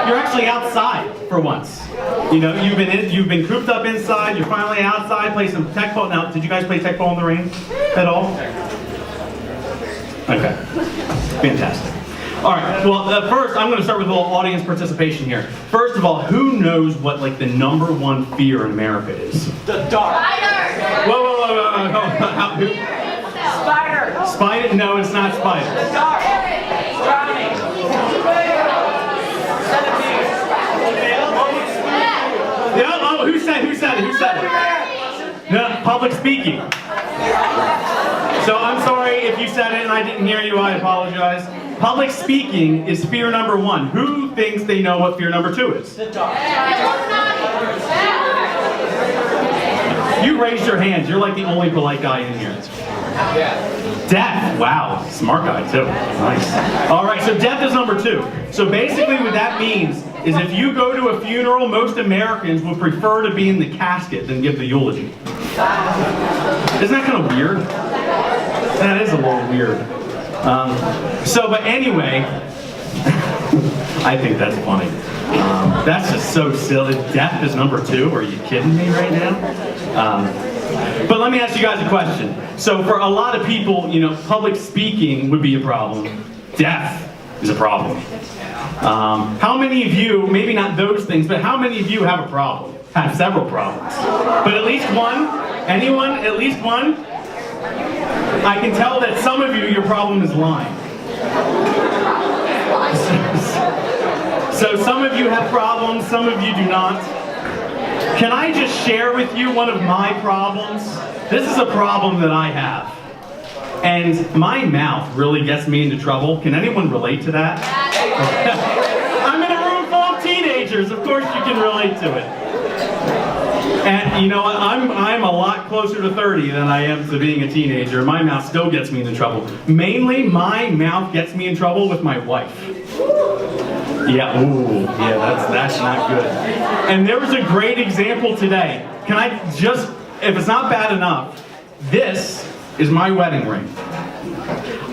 you're actually outside for once. You know, you've been cooped up inside. You're finally outside. Play some tech ball. Now, did you guys play tech ball in the rain at all? Okay, fantastic. All right. Well, first I'm going to start with a little audience participation here. First of all, who knows what like the #1 fear in America is? The dark. Spider! Whoa. Who? Spider. Spider? No, it's not spider. The dark. Drowning. Yeah, oh, who said it? No, public speaking. So I'm sorry if you said it and I didn't hear you, I apologize. Public speaking is fear #1. Who thinks they know what fear #2 is? The dark. You raised your hands. You're like the only polite guy in here. Death. Wow. Smart guy, too. Nice. All right, so death is #2. So basically what that means is if you go to a funeral, most Americans would prefer to be in the casket than give the eulogy. Isn't that kind of weird? That is a little weird. But anyway, I think that's funny. That's just so silly. Death is #2. Are you kidding me right now? But let me ask you guys a question. So for a lot of people, you know, public speaking would be a problem. Death is a problem. How many of you, maybe not those things, but how many of you have a problem? Have several problems. But at least one? Anyone? At least one? I can tell that some of you, your problem is lying. So some of you have problems, some of you do not. Can I just share with you one of my problems? This is a problem that I have. And my mouth really gets me into trouble. Can anyone relate to that? I'm in a room full of teenagers. Of course you can relate to it. And you know what? I'm a lot closer to 30 than I am to being a teenager. My mouth still gets me into trouble. Mainly, my mouth gets me in trouble with my wife. Yeah, ooh, yeah, that's not good. And there was a great example today. Can I just, if it's not bad enough, this is my wedding ring.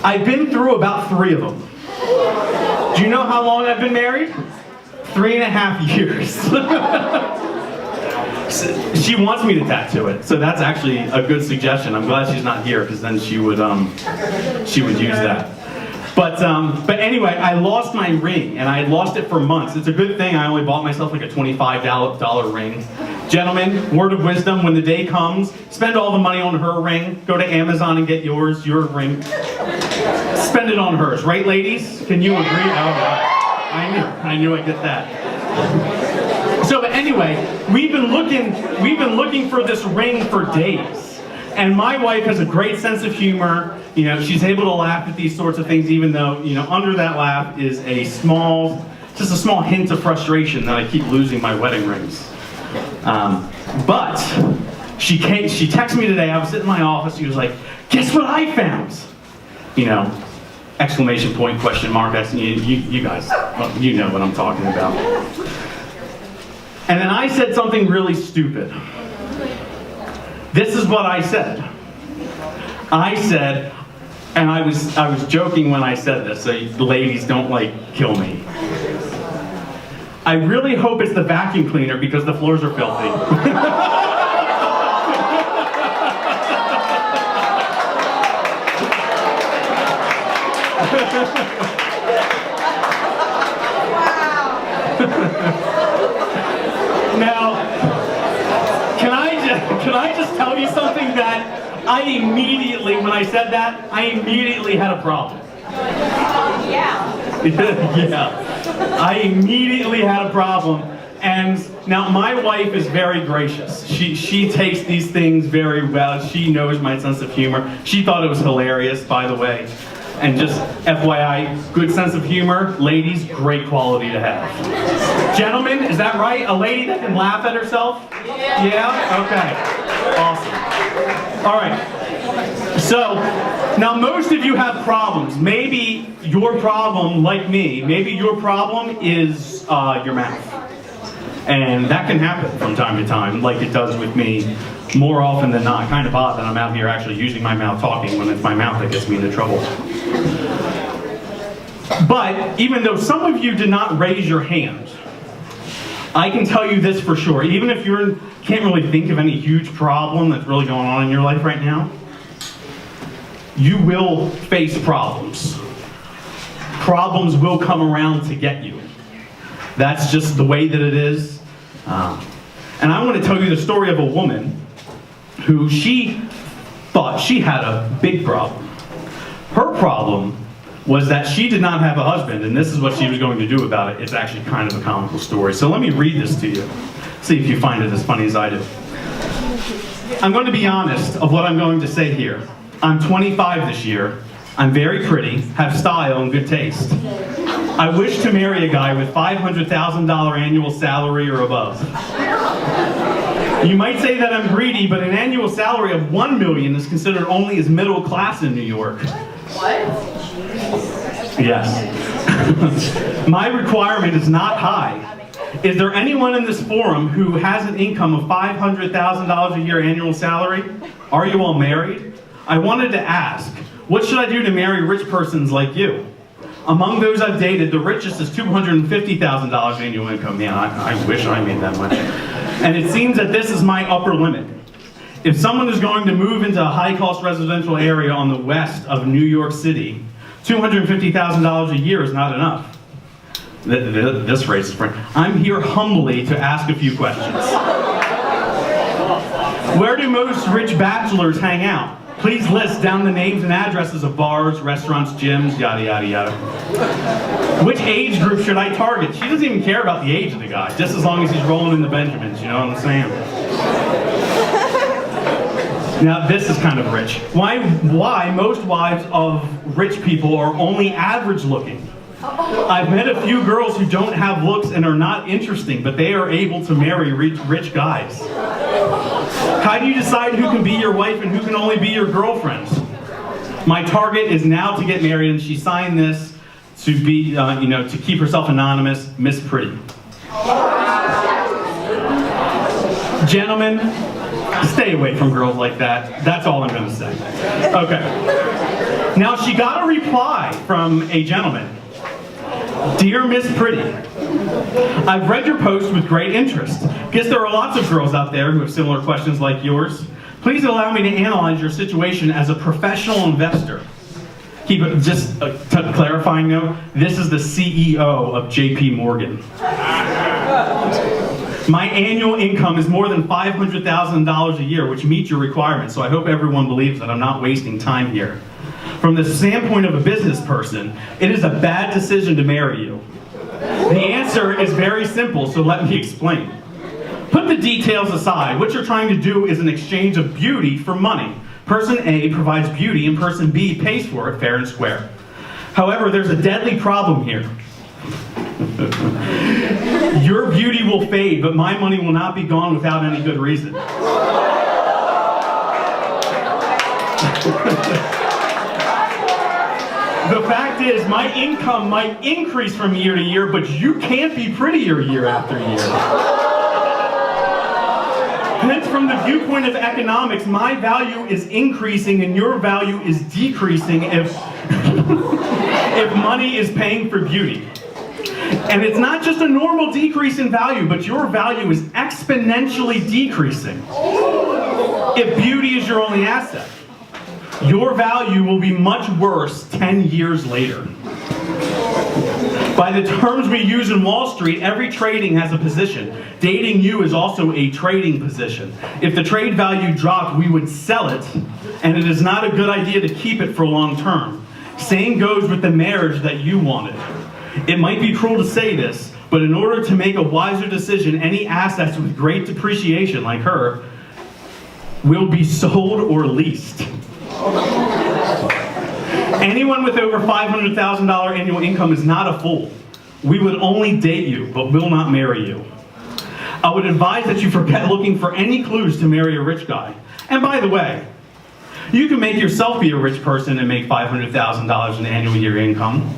I've been through about 3 of them. Do you know how long I've been married? 3.5 years. She wants me to tattoo it, so that's actually a good suggestion. I'm glad she's not here, because then she would use that. But anyway, I lost my ring, and I had lost it for months. It's a good thing I only bought myself like a $25 ring. Gentlemen, word of wisdom, when the day comes, spend all the money on her ring. Go to Amazon and get your ring. Spend it on hers, right, ladies? Can you agree? All right. I knew I'd get that. So, but anyway, we've been looking for this ring for days. And my wife has a great sense of humor. You know, she's able to laugh at these sorts of things, even though, you know, under that laugh is just a small hint of frustration that I keep losing my wedding rings. But she texted me today. I was sitting in my office. She was like, "Guess what I found?" You know, exclamation point, question mark. You guys, well, you know what I'm talking about. And then I said something really stupid. This is what I said. I said, and I was joking when I said this, so the ladies don't like kill me. I really hope it's the vacuum cleaner because the floors are filthy. Now, can I just tell you something that I immediately, when I said that, I immediately had a problem. Yeah. Yeah. I immediately had a problem. And now my wife is very gracious. She takes these things very well. She knows my sense of humor. She thought it was hilarious, by the way. And just FYI, good sense of humor, ladies, great quality to have. Gentlemen, is that right? A lady that can laugh at herself? Yeah? Okay. Awesome. All right. So, now most of you have problems. Maybe your problem, like me, maybe your problem is your mouth. And that can happen from time to time, like it does with me more often than not. Kind of odd that I'm out here actually using my mouth talking when it's my mouth that gets me into trouble. But even though some of you did not raise your hand, I can tell you this for sure. Even if you can't really think of any huge problem that's really going on in your life right now, you will face problems. Problems will come around to get you. That's just the way that it is. And I want to tell you the story of a woman who she thought she had a big problem. Her problem was that she did not have a husband, and this is what she was going to do about it. It's actually kind of a comical story. So let me read this to you. See if you find it as funny as I do. I'm going to be honest of what I'm going to say here. I'm 25 this year. I'm very pretty, have style and good taste. I wish to marry a guy with $500,000 annual salary or above. You might say that I'm greedy, but an annual salary of $1 million is considered only as middle class in New York. What? Yes. My requirement is not high. Is there anyone in this forum who has an income of $500,000 a year annual salary? Are you all married? I wanted to ask, what should I do to marry rich persons like you? Among those I've dated, the richest is $250,000 annual income. Man, I wish I made that much. And it seems that this is my upper limit. If someone is going to move into a high-cost residential area on the west of New York City, $250,000 a year is not enough. This raises friend. I'm here humbly to ask a few questions. Where do most rich bachelors hang out? Please list down the names and addresses of bars, restaurants, gyms, yada, yada, yada. Which age group should I target? She doesn't even care about the age of the guy, just as long as he's rolling in the Benjamins, you know what I'm saying? Now, this is kind of rich. Why most wives of rich people are only average looking? I've met a few girls who don't have looks and are not interesting, but they are able to marry rich guys. How do you decide who can be your wife and who can only be your girlfriend? My target is now to get married, and she signed this to be, to keep herself anonymous, Miss Pretty. Gentlemen, stay away from girls like that. That's all I'm going to say. Okay. Now, she got a reply from a gentleman. Dear Miss Pretty, I've read your post with great interest. Guess there are lots of girls out there who have similar questions like yours. Please allow me to analyze your situation as a professional investor. Keep it, just a clarifying note, this is the CEO of JP Morgan. My annual income is more than $500,000 a year, which meets your requirements, so I hope everyone believes that I'm not wasting time here. From the standpoint of a business person, it is a bad decision to marry you. The answer is very simple, so let me explain. Put the details aside. What you're trying to do is an exchange of beauty for money. Person A provides beauty and person B pays for it fair and square. However, there's a deadly problem here. Your beauty will fade, but my money will not be gone without any good reason. The fact is, my income might increase from year to year, but you can't be prettier year after year. Hence, from the viewpoint of economics, my value is increasing and your value is decreasing if money is paying for beauty. And it's not just a normal decrease in value, but your value is exponentially decreasing. If beauty is your only asset, your value will be much worse 10 years later. By the terms we use in Wall Street, every trading has a position. Dating you is also a trading position. If the trade value dropped, we would sell it, and it is not a good idea to keep it for long term. Same goes with the marriage that you wanted. It might be cruel to say this, but in order to make a wiser decision, any assets with great depreciation like her will be sold or leased. Anyone with over $500,000 annual income is not a fool. We would only date you, but will not marry you. I would advise that you forget looking for any clues to marry a rich guy. And by the way, you can make yourself be a rich person and make $500,000 in annual year income.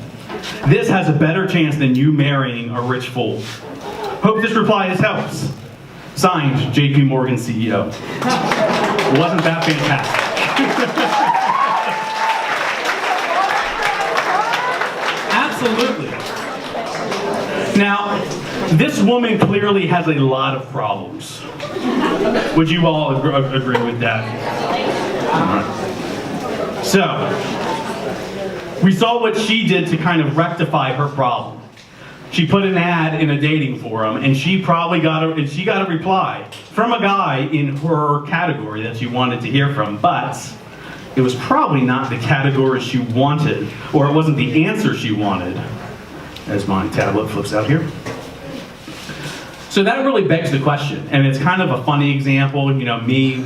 This has a better chance than you marrying a rich fool. Hope this reply helps. Signed, JP Morgan CEO. Wasn't that fantastic? Absolutely. Now, this woman clearly has a lot of problems. Would you all agree with that? All right. So, we saw what she did to kind of rectify her problem. She put an ad in a dating forum, and she probably got a reply from a guy in her category that she wanted to hear from, but it was probably not the category she wanted, or it wasn't the answer she wanted, as my tablet flips out here. So that really begs the question, and it's kind of a funny example, me,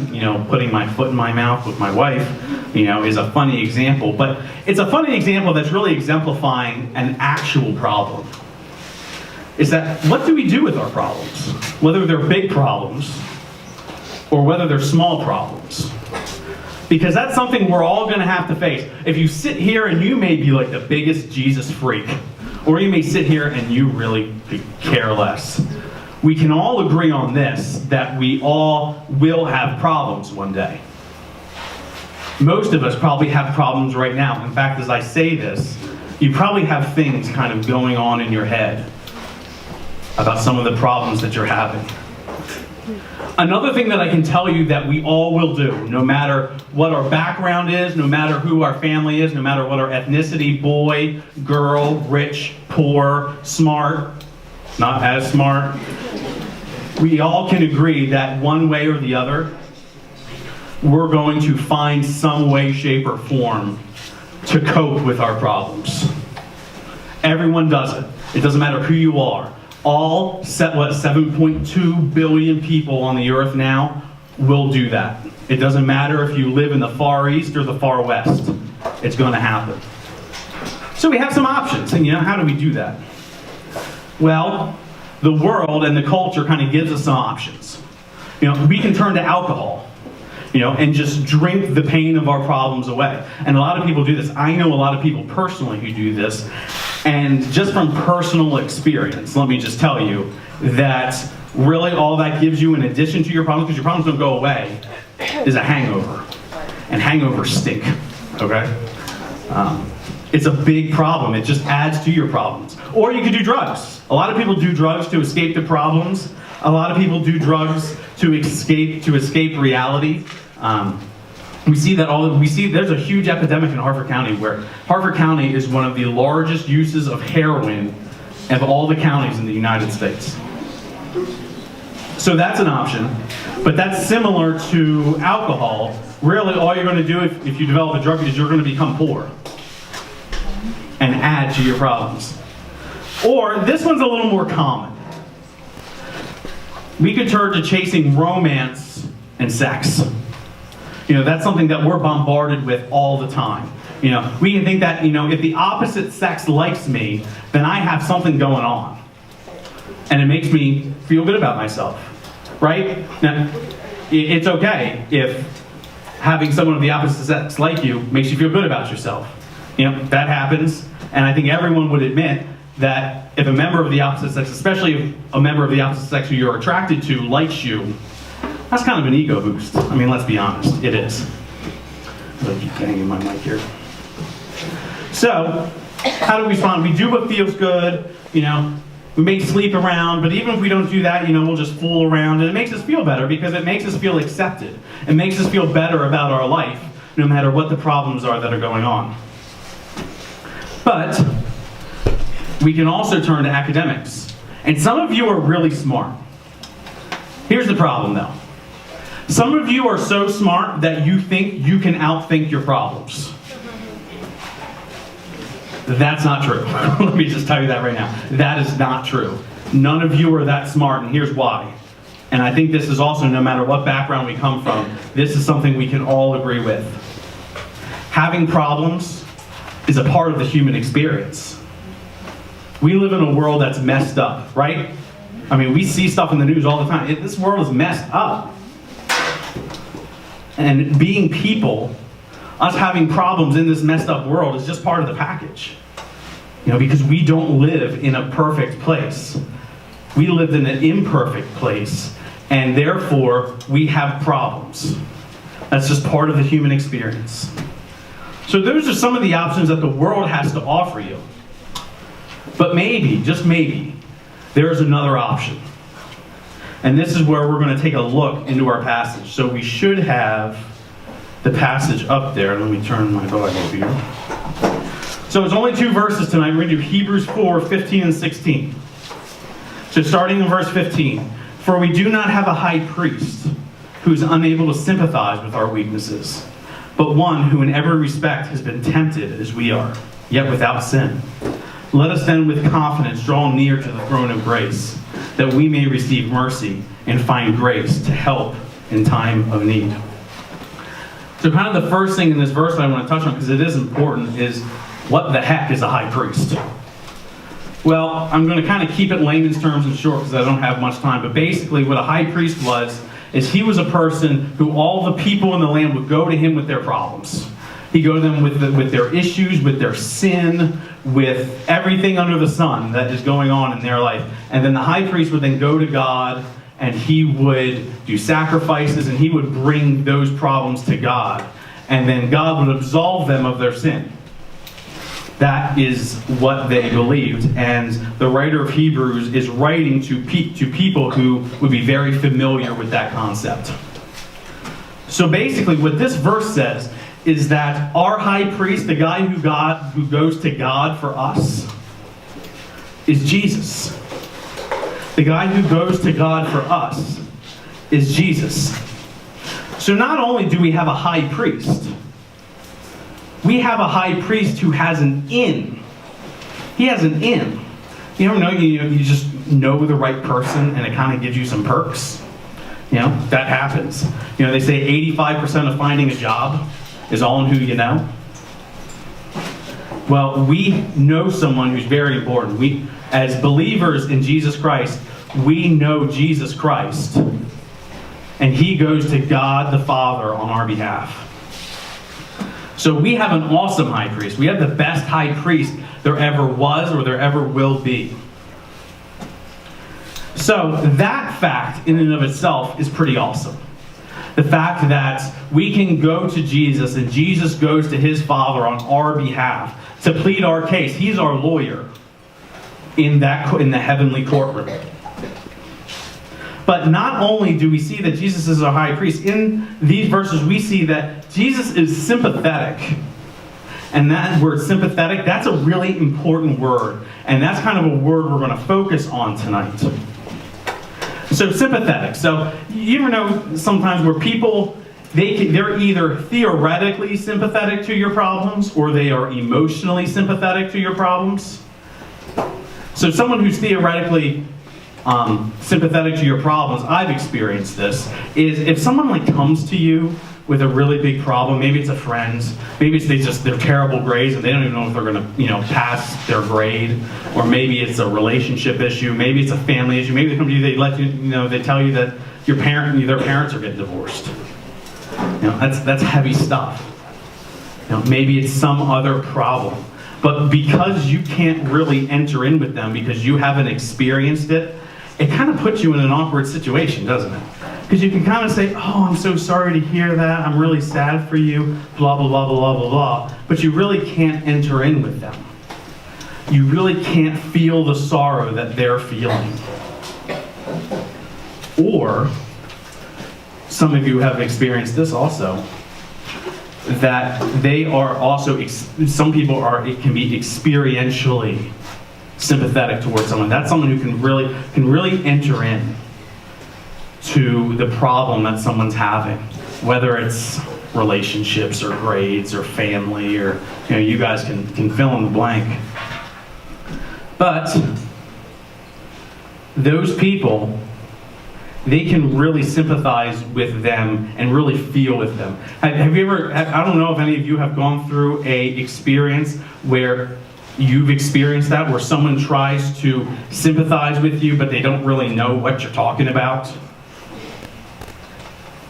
putting my foot in my mouth with my wife, is a funny example, but it's a funny example that's really exemplifying an actual problem. Is that, what do we do with our problems? Whether they're big problems, or whether they're small problems. Because that's something we're all going to have to face. If you sit here and you may be like the biggest Jesus freak, or you may sit here and you really could care less. We can all agree on this, that we all will have problems one day. Most of us probably have problems right now. In fact, as I say this, you probably have things kind of going on in your head about some of the problems that you're having. Another thing that I can tell you that we all will do, no matter what our background is, no matter who our family is, no matter what our ethnicity, boy, girl, rich, poor, smart, not as smart, we all can agree that one way or the other, we're going to find some way, shape, or form to cope with our problems. Everyone does it. It doesn't matter who you are. All 7.2 billion people on the earth now will do that. It doesn't matter if you live in the Far East or the Far West. It's going to happen. So we have some options, and how do we do that? Well, the world and the culture kind of gives us some options. We can turn to alcohol, and just drink the pain of our problems away. And a lot of people do this. I know a lot of people personally who do this. And just from personal experience, let me just tell you that really all that gives you in addition to your problems, because your problems don't go away, is a hangover. And hangovers stink, okay? It's a big problem. It just adds to your problems. Or you could do drugs. A lot of people do drugs to escape the problems. A lot of people do drugs to escape reality. We see there's a huge epidemic in Harford County, where Harford County is one of the largest uses of heroin of all the counties in the United States. So that's an option, but that's similar to alcohol. Really, all you're going to do if you develop a drug is you're going to become poor and add to your problems. Or this one's a little more common. We could turn to chasing romance and sex. That's something that we're bombarded with all the time. We can think that, if the opposite sex likes me, then I have something going on. And it makes me feel good about myself, right? Now, it's okay if having someone of the opposite sex like you makes you feel good about yourself. That happens, and I think everyone would admit that if a member of the opposite sex, especially if a member of the opposite sex who you're attracted to likes you, that's kind of an ego boost. I mean, let's be honest, it is. I'll keep getting in my mic here. So, how do we respond? We do what feels good, we may sleep around, but even if we don't do that, we'll just fool around, and it makes us feel better because it makes us feel accepted. It makes us feel better about our life, no matter what the problems are that are going on. But, we can also turn to academics. And some of you are really smart. Here's the problem, though. Some of you are so smart that you think you can outthink your problems. That's not true. Let me just tell you that right now. That is not true. None of you are that smart, and here's why. And I think this is also, no matter what background we come from, this is something we can all agree with. Having problems is a part of the human experience. We live in a world that's messed up, right? I mean, we see stuff in the news all the time. This world is messed up. And being people, us having problems in this messed up world is just part of the package. Because we don't live in a perfect place. We live in an imperfect place, and therefore we have problems. That's just part of the human experience. So those are some of the options that the world has to offer you. But maybe, just maybe, there's another option. And this is where we're going to take a look into our passage. So we should have the passage up there. Let me turn my Bible here. So it's only 2 verses tonight. We're going to do Hebrews 4, 15 and 16. So starting in verse 15. For we do not have a high priest who is unable to sympathize with our weaknesses, but one who in every respect has been tempted as we are, yet without sin. Let us then with confidence draw near to the throne of grace, that we may receive mercy and find grace to help in time of need. So kind of the first thing in this verse that I want to touch on, because it is important, is what the heck is a high priest? Well, I'm going to kind of keep it layman's terms and short because I don't have much time. But basically what a high priest was, is he was a person who all the people in the land would go to him with their problems. He'd go to them with their issues, with their sin, with everything under the sun that is going on in their life. And then the high priest would then go to God, and he would do sacrifices, and he would bring those problems to God. And then God would absolve them of their sin. That is what they believed. And the writer of Hebrews is writing to people who would be very familiar with that concept. So basically what this verse says is that our high priest, the guy who goes to God for us, is Jesus. The guy who goes to God for us is Jesus. So not only do we have a high priest, we have a high priest who has an in. He has an in. You ever know, you just know the right person and it kind of gives you some perks? That happens. They say 85% of finding a job is all in who you know. Well, we know someone who's very important. We, as believers in Jesus Christ, we know Jesus Christ. And he goes to God the Father on our behalf. So we have an awesome high priest. We have the best high priest there ever was or there ever will be. So that fact in and of itself is pretty awesome. The fact that we can go to Jesus and Jesus goes to his Father on our behalf to plead our case. He's our lawyer in the heavenly courtroom. But not only do we see that Jesus is our high priest, in these verses we see that Jesus is sympathetic. And that word sympathetic, that's a really important word. And that's kind of a word we're going to focus on tonight. So sympathetic. So you ever know sometimes where people, they're either theoretically sympathetic to your problems or they are emotionally sympathetic to your problems. So someone who's theoretically sympathetic to your problems, I've experienced this, is if someone comes to you with a really big problem, maybe it's a friend, maybe it's they're terrible grades and they don't even know if they're going to pass their grade, or maybe it's a relationship issue, maybe it's a family issue, maybe they come to you, they tell you that their parents are getting divorced. That's heavy stuff. Maybe it's some other problem. But because you can't really enter in with them because you haven't experienced it, it kind of puts you in an awkward situation, doesn't it? Because you can kind of say, oh, I'm so sorry to hear that. I'm really sad for you, blah, blah, blah, blah, blah, blah. But you really can't enter in with them. You really can't feel the sorrow that they're feeling. Or, some of you have experienced this also, that they are also, some people it can be experientially sympathetic towards someone. That's someone who can really enter in to the problem that someone's having, whether it's relationships or grades or family or you guys can fill in the blank. But those people, they can really sympathize with them and really feel with them. Have you ever, I don't know if any of you have gone through a experience where you've experienced that, where someone tries to sympathize with you, but they don't really know what you're talking about?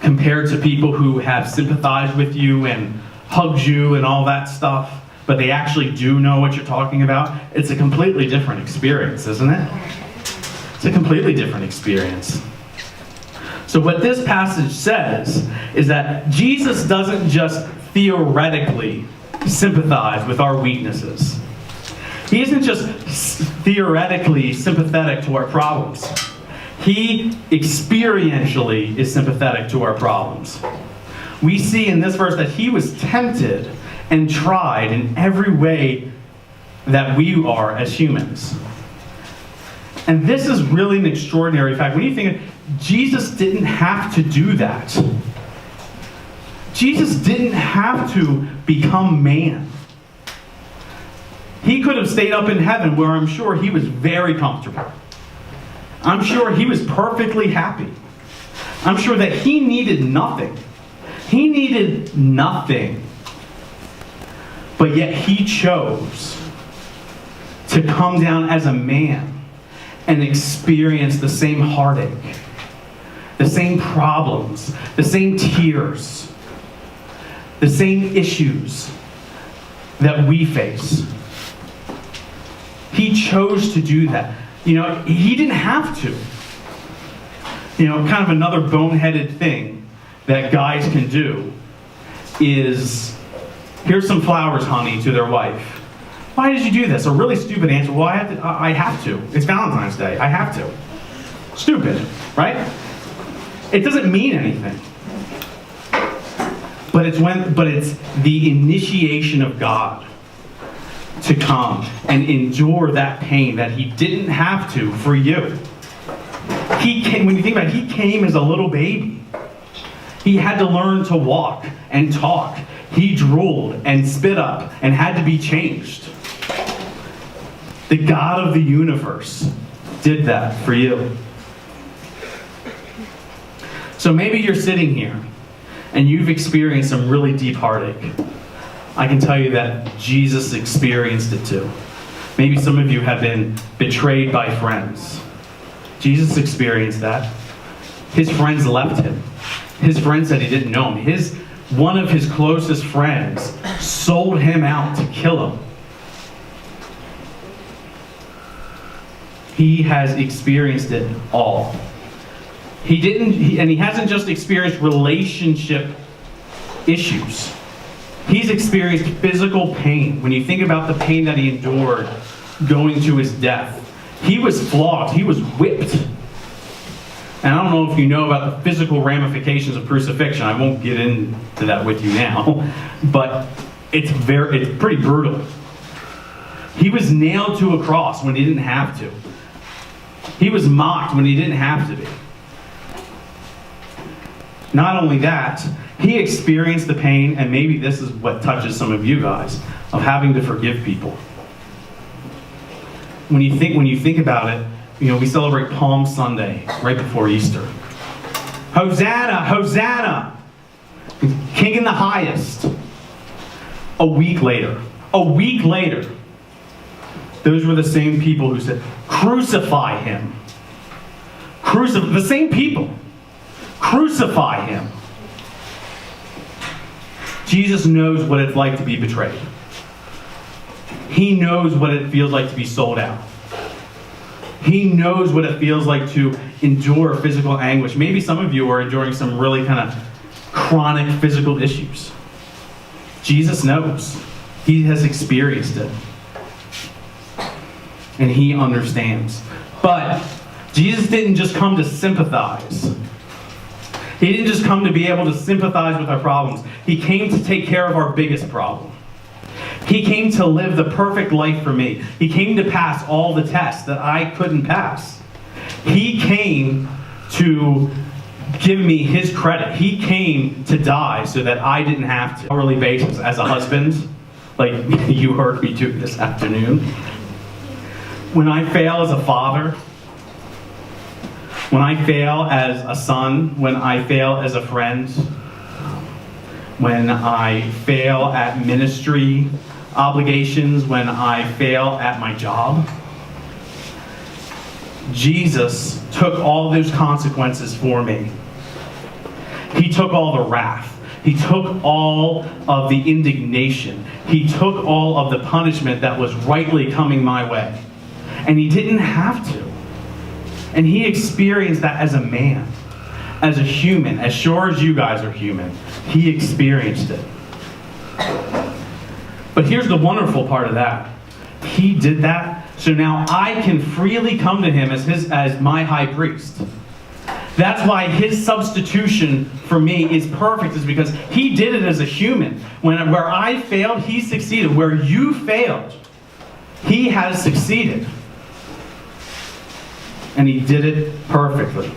Compared to people who have sympathized with you and hugged you and all that stuff, but they actually do know what you're talking about. It's a completely different experience, isn't it? It's a completely different experience. So what this passage says is that Jesus doesn't just theoretically sympathize with our weaknesses. He isn't just theoretically sympathetic to our problems. He experientially is sympathetic to our problems. We see in this verse that he was tempted and tried in every way that we are as humans. And this is really an extraordinary fact. When you think, Jesus didn't have to do that. Jesus didn't have to become man. He could have stayed up in heaven where I'm sure he was very comfortable. I'm sure he was perfectly happy. I'm sure that he needed nothing. He needed nothing. But yet he chose to come down as a man and experience the same heartache, the same problems, the same tears, the same issues that we face. He chose to do that. He didn't have to. Kind of another boneheaded thing that guys can do is, here's some flowers, honey, to their wife. Why did you do this? A really stupid answer. Well, I have to. It's Valentine's Day. I have to. Stupid, right? It doesn't mean anything. But it's the initiation of God to come and endure that pain that he didn't have to for you. He came, when you think about it, he came as a little baby. He had to learn to walk and talk. He drooled and spit up and had to be changed. The God of the universe did that for you. So maybe you're sitting here and you've experienced some really deep heartache. I can tell you that Jesus experienced it too. Maybe some of you have been betrayed by friends. Jesus experienced that. His friends left him. His friends said he didn't know him. One of his closest friends sold him out to kill him. He has experienced it all. And he hasn't just experienced relationship issues. He's experienced physical pain. When you think about the pain that he endured going to his death, he was flogged. He was whipped. And I don't know if you know about the physical ramifications of crucifixion. I won't get into that with you now. But it's pretty brutal. He was nailed to a cross when he didn't have to. He was mocked when he didn't have to be. Not only that, he experienced the pain, and maybe this is what touches some of you guys, of having to forgive people. When you think about it, we celebrate Palm Sunday right before Easter. Hosanna, Hosanna, King in the highest. A week later, those were the same people who said, crucify him. The same people. Crucify him. Jesus knows what it's like to be betrayed. He knows what it feels like to be sold out. He knows what it feels like to endure physical anguish. Maybe some of you are enduring some really kind of chronic physical issues. Jesus knows. He has experienced it. And he understands. But Jesus didn't just come to sympathize. He didn't just come to be able to sympathize with our problems. He came to take care of our biggest problem. He came to live the perfect life for me. He came to pass all the tests that I couldn't pass. He came to give me his credit. He came to die so that I didn't have to. On a hourly basis, as a husband, like you heard me do this afternoon. When I fail as a father, when I fail as a son, when I fail as a friend, when I fail at ministry obligations, when I fail at my job, Jesus took all those consequences for me. He took all the wrath. He took all of the indignation. He took all of the punishment that was rightly coming my way. And he didn't have to. And he experienced that as a man, as a human, as sure as you guys are human. He experienced it. But here's the wonderful part of that. He did that, so now I can freely come to him as my high priest. That's why his substitution for me is perfect, is because he did it as a human. Where I failed, he succeeded. Where you failed, he has succeeded. And he did it perfectly.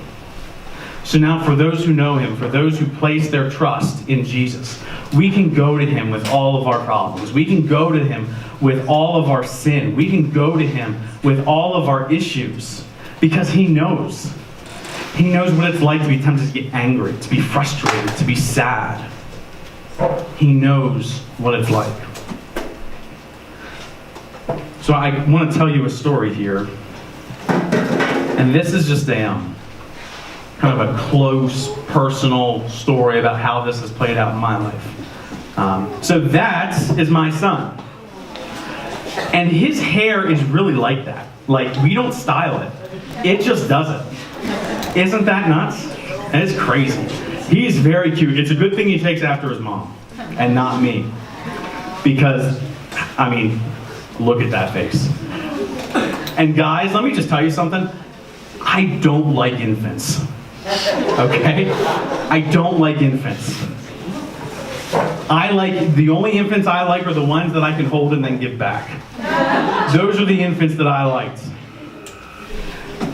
So now for those who know him, for those who place their trust in Jesus, we can go to him with all of our problems. We can go to him with all of our sin. We can go to him with all of our issues, because he knows. He knows what it's like to be tempted to get angry, to be frustrated, to be sad. He knows what it's like. So I want to tell you a story here. And this is just a kind of a close, personal story about how this has played out in my life. So that is my son. And his hair is really like that. Like, we don't style it. It just does it. Isn't that nuts? It's crazy. He's very cute. It's a good thing he takes after his mom and not me. Because, I mean, look at that face. And guys, let me just tell you something. I don't like infants. Okay? I don't like infants. The only infants I like are the ones that I can hold and then give back. Those are the infants that I liked.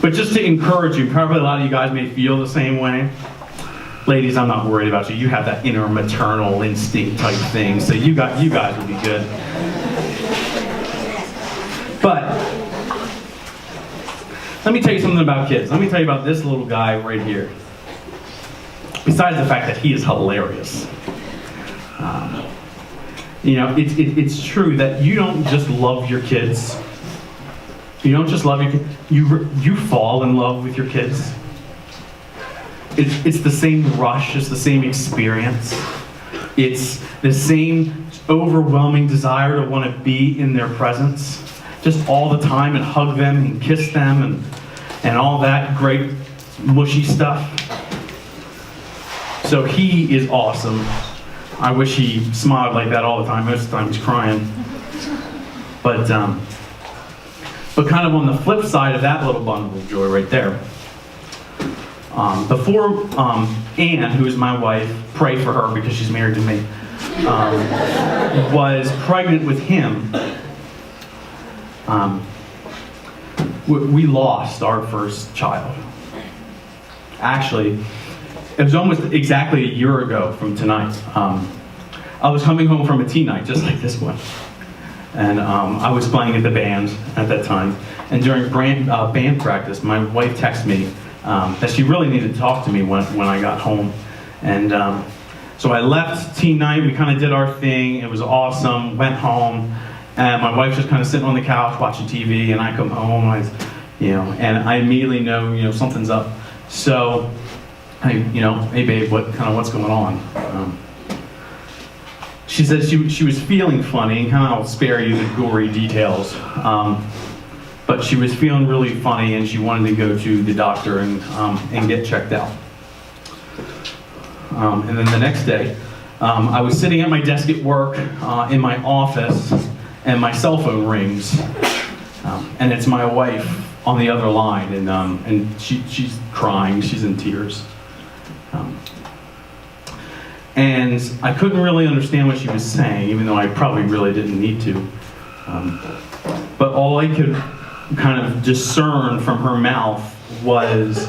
But just to encourage you, probably a lot of you guys may feel the same way. Ladies, I'm not worried about you. You have that inner maternal instinct type thing, so you guys will be good. But let me tell you something about kids. Let me tell you about this little guy right here. Besides the fact that he is hilarious. It's true that you don't just love your kids. You don't just love your kids. You fall in love with your kids. It's the same rush. It's the same experience. It's the same overwhelming desire to want to be in their presence, just all the time, and hug them and kiss them and all that great mushy stuff. So he is awesome. I wish he smiled like that all the time. Most of the time he's crying. But kind of on the flip side of that little bundle of joy right there, before Anne, who is my wife, pray for her because she's married to me, was pregnant with him, we lost our first child. Actually, it was almost exactly a year ago from tonight. I was coming home from a teen night, just like this one. And I was playing at the band at that time. And during band practice, my wife texted me that she really needed to talk to me when I got home. And so I left teen night, we kind of did our thing, it was awesome, went home, and my wife's just kind of sitting on the couch watching TV, and I come home, and I immediately know, something's up. So, hey babe, what's going on? She said she was feeling funny, and I'll spare you the gory details, but she was feeling really funny, and she wanted to go to the doctor and get checked out. And then the next day, I was sitting at my desk at work in my office, and my cell phone rings, and it's my wife on the other line, and she's crying, she's in tears. And I couldn't really understand what she was saying, even though I probably really didn't need to. But all I could kind of discern from her mouth was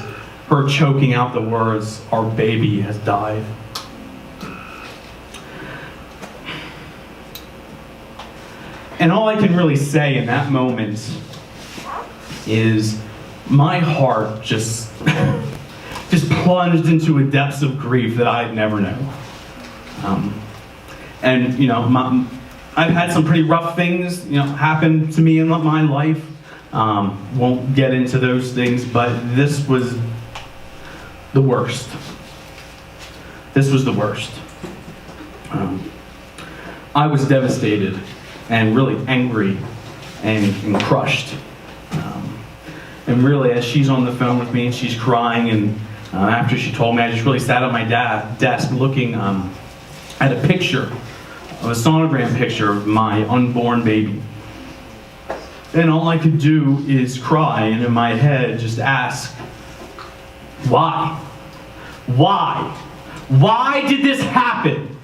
her choking out the words, "Our baby has died." And all I can really say in that moment is my heart just plunged into a depths of grief that I'd never known. I've had some pretty rough things, happen to me in my life. Won't get into those things, but this was the worst. This was the worst. I was devastated and really angry and crushed. And really, as she's on the phone with me and she's crying, and after she told me, I just really sat at my desk looking at a picture, a sonogram picture of my unborn baby. And all I could do is cry, and in my head just ask, why? Why? Why did this happen?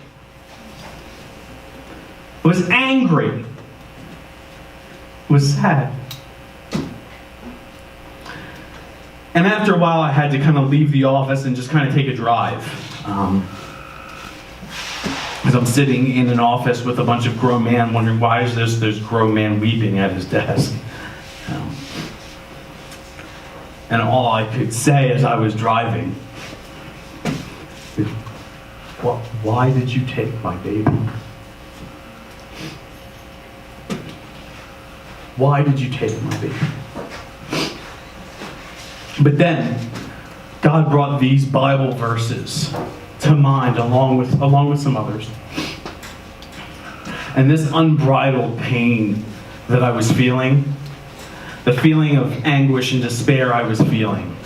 I was angry. I was sad. And after a while, I had to kind of leave the office and just kind of take a drive. Because I'm sitting in an office with a bunch of grown men wondering, why is there's grown man weeping at his desk? And all I could say as I was driving is, why did you take my baby? Why did you take my baby? But then, God brought these Bible verses to mind along with some others. And this unbridled pain that I was feeling, the feeling of anguish and despair I was feeling,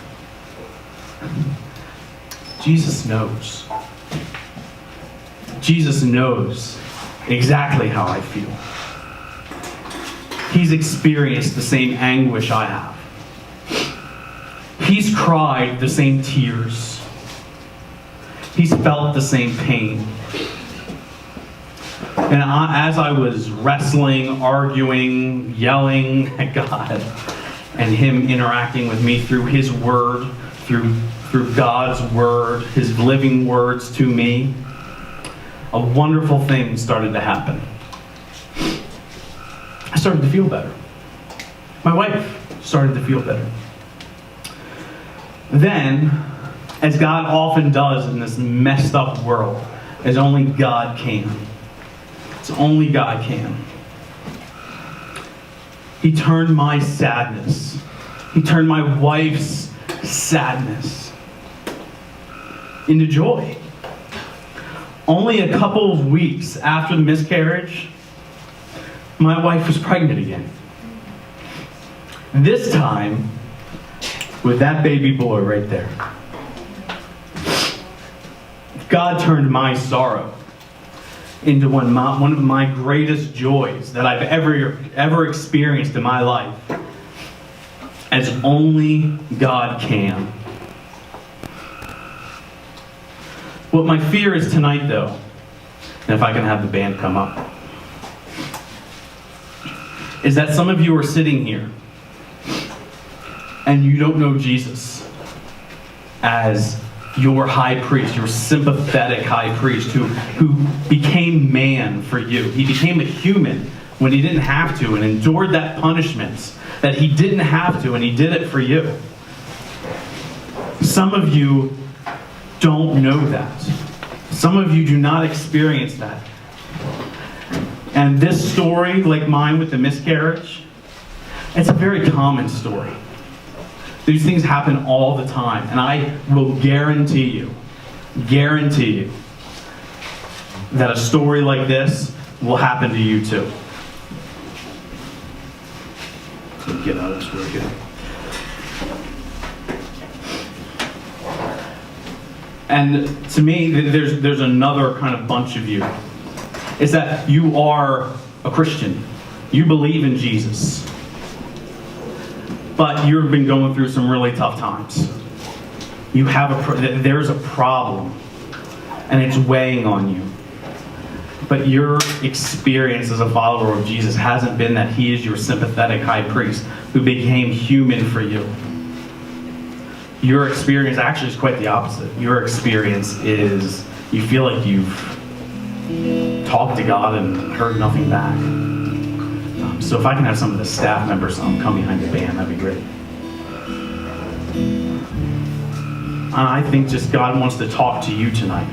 Jesus knows. Jesus knows exactly how I feel. He's experienced the same anguish I have. He's cried the same tears. He's felt the same pain. And as I was wrestling, arguing, yelling at God, and Him interacting with me through His Word, through God's Word, His living words to me, a wonderful thing started to happen. I started to feel better. My wife started to feel better. Then, as God often does in this messed up world, as only God can, as only God can, He turned my sadness, He turned my wife's sadness into joy. Only a couple of weeks after the miscarriage, my wife was pregnant again. This time, with that baby boy right there. God turned my sorrow into one of my greatest joys that I've ever experienced in my life, as only God can. What my fear is tonight, though, and if I can have the band come up, is that some of you are sitting here and you don't know Jesus as your high priest, your sympathetic high priest who became man for you. He became a human when He didn't have to and endured that punishment that He didn't have to, and He did it for you. Some of you don't know that. Some of you do not experience that. And this story, like mine with the miscarriage, it's a very common story. These things happen all the time. And I will guarantee you, that a story like this will happen to you too. Let me get out of this real good. And to me, there's another kind of bunch of you. Is that you are a Christian. You believe in Jesus. But you've been going through some really tough times. There's a problem, and it's weighing on you. But your experience as a follower of Jesus hasn't been that He is your sympathetic high priest who became human for you. Your experience actually is quite the opposite. Your experience is you feel like you've talked to God and heard nothing back. So if I can have some of the staff members come behind the band, that'd be great. I think just God wants to talk to you tonight.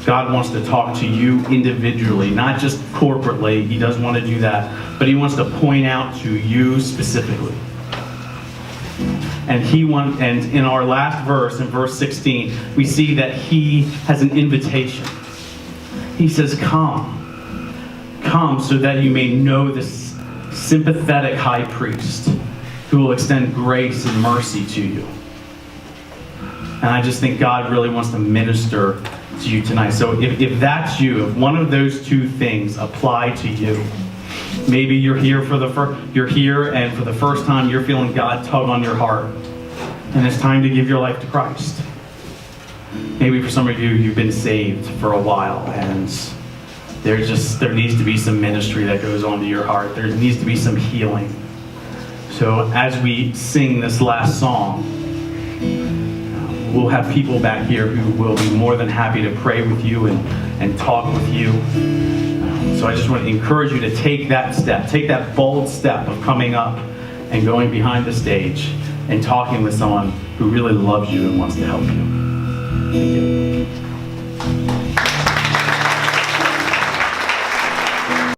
God wants to talk to you individually, not just corporately. He does want to do that, but He wants to point out to you specifically. And in our last verse, in verse 16, we see that He has an invitation. He says, come so that you may know this sympathetic high priest who will extend grace and mercy to you. And I just think God really wants to minister to you tonight. So if that's you, if one of those two things apply to you, Maybe you're here and for the first time you're feeling God tug on your heart, and it's time to give your life to Christ. Maybe for some of you, you've been saved for a while, and there needs to be some ministry that goes on to your heart. There needs to be some healing. So as we sing this last song, we'll have people back here who will be more than happy to pray with you and talk with you. So I just want to encourage you to take that step, take that bold step of coming up and going behind the stage and talking with someone who really loves you and wants to help you. Thank you.